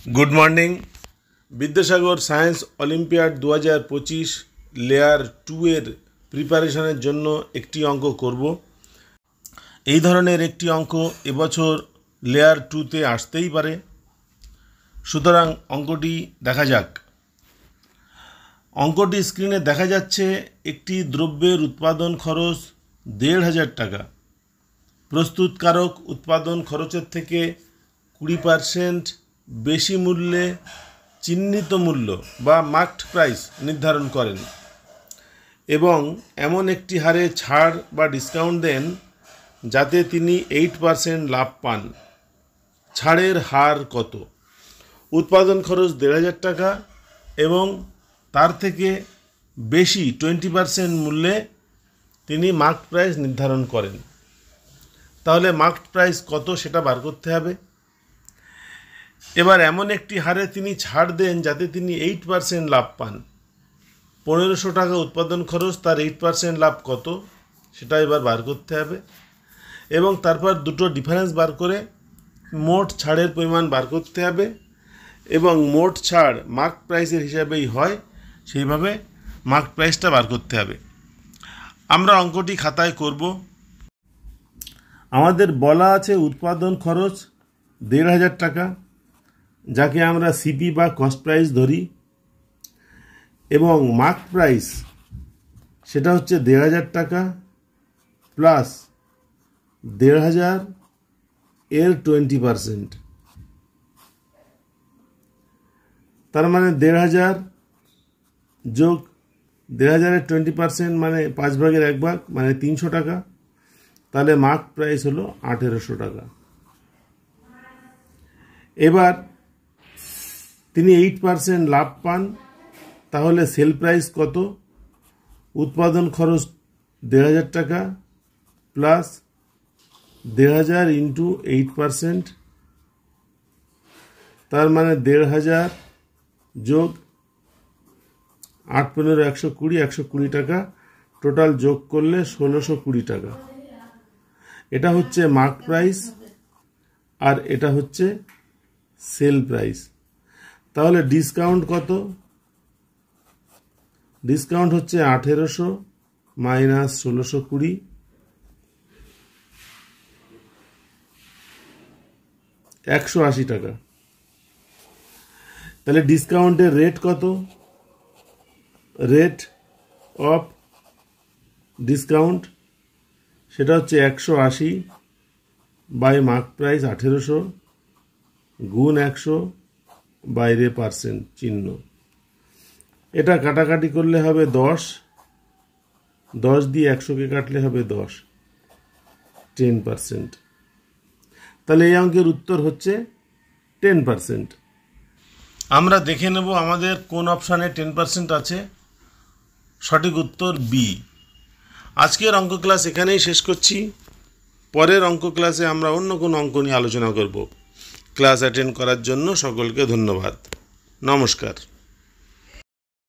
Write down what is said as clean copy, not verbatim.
Good morning. Vidyasagar science olympiad 2025 layer 2 एर प्रिपारेशনের জন্য একটি অঙ্ক করব। এই ধরনের একটি অঙ্ক এবছর লেয়ার 2 তে আসতেই পারে, সুতরাং অঙ্কটি দেখা যাক। অঙ্কটি স্ক্রিনে দেখা যাচ্ছে একটি দ্রব্যের উৎপাদন খরচ ১৫০০ টাকা। প্রস্তুতকারক উৎপাদন খরচের থেকে 20% বেশি মূল্যে চিহ্নিত মূল্য বা মার্কড প্রাইস নির্ধারণ করেন এবং এমন একটি হারে ছাড় বা ডিসকাউন্ট দেন যাতে তিনি 8% লাভ পান। ছাড়ের হার কত? উৎপাদন খরচ ১৫০০ টাকা এবং তার থেকে বেশি 20% মূল্যে তিনি মার্কড প্রাইস নির্ধারণ করেন। তাহলে মার্কড প্রাইস কত সেটা বার করতে হবে। এবার এমন একটি হারে তিনি ছাড় দেন যাতে তিনি 8% লাভ পান। ১৫০০ টাকা উৎপাদন খরচ, তার 8% লাভ কত সেটা এবার বার করতে হবে এবং তারপর দুটো ডিফারেন্স বার করে মোট ছাড়ের পরিমাণ বার করতে হবে এবং মোট ছাড় মার্ক প্রাইসের হিসাবেই হয়, সেইভাবে মার্ক প্রাইসটা বার করতে হবে। আমরা অঙ্কটি খাতায় করব। আমাদের বলা আছে উৎপাদন খরচ ১৫০০ টাকা, যাকে আমরা সিপি বা কস্ট প্রাইস ধরি, এবং মার্ক প্রাইস সেটা হচ্ছে ১৫০০ টাকা প্লাস ১৫০০ এর 20%, তার মানে ১৫০০ যোগ ১৫০০ এর 20% মানে 1/5 মানে ৩০০ টাকা। তাহলে মার্ক প্রাইস হলো ১৮০০ টাকা। এবার তিনি 8% লাভ পান, তাহলে সেল প্রাইস কত? উৎপাদন খরচ ১৫০০ টাকা প্লাস ১৫০০ ইন্টু 8%, তার মানে ১৫০০ যোগ ৮-১৫ ১২০, ১২০ টাকা, টোটাল যোগ করলে ১৬২০ টাকা। এটা হচ্ছে মার্ক প্রাইস আর এটা হচ্ছে সেল প্রাইস। তাহলে ডিসকাউন্ট কত? ডিসকাউন্ট হচ্ছে ১৮০০ মাইনাস ১৬২০, ১৮০ টাকা। তাহলে ডিসকাউন্টের রেট কত? রেট অফ ডিসকাউন্ট সেটা হচ্ছে ১৮০ বাই মার্ক প্রাইস ১৮০০ গুণ ১০০ বাইরে পার্সেন্ট চিহ্ন। এটা কাটাকাটি করলে হবে ১০, ১০ দিয়ে ১০০কে কাটলে হবে ১০, 10%। তাহলে এই অঙ্কের উত্তর হচ্ছে 10%। আমরা দেখে নেব আমাদের কোন অপশানে 10% আছে। সঠিক উত্তর বি। আজকের অঙ্ক ক্লাস এখানেই শেষ করছি। পরের অঙ্ক ক্লাসে আমরা অন্য কোনো অঙ্ক নিয়ে আলোচনা করব। ক্লাস অ্যাটেন্ড করার জন্য সকলকে ধন্যবাদ। নমস্কার।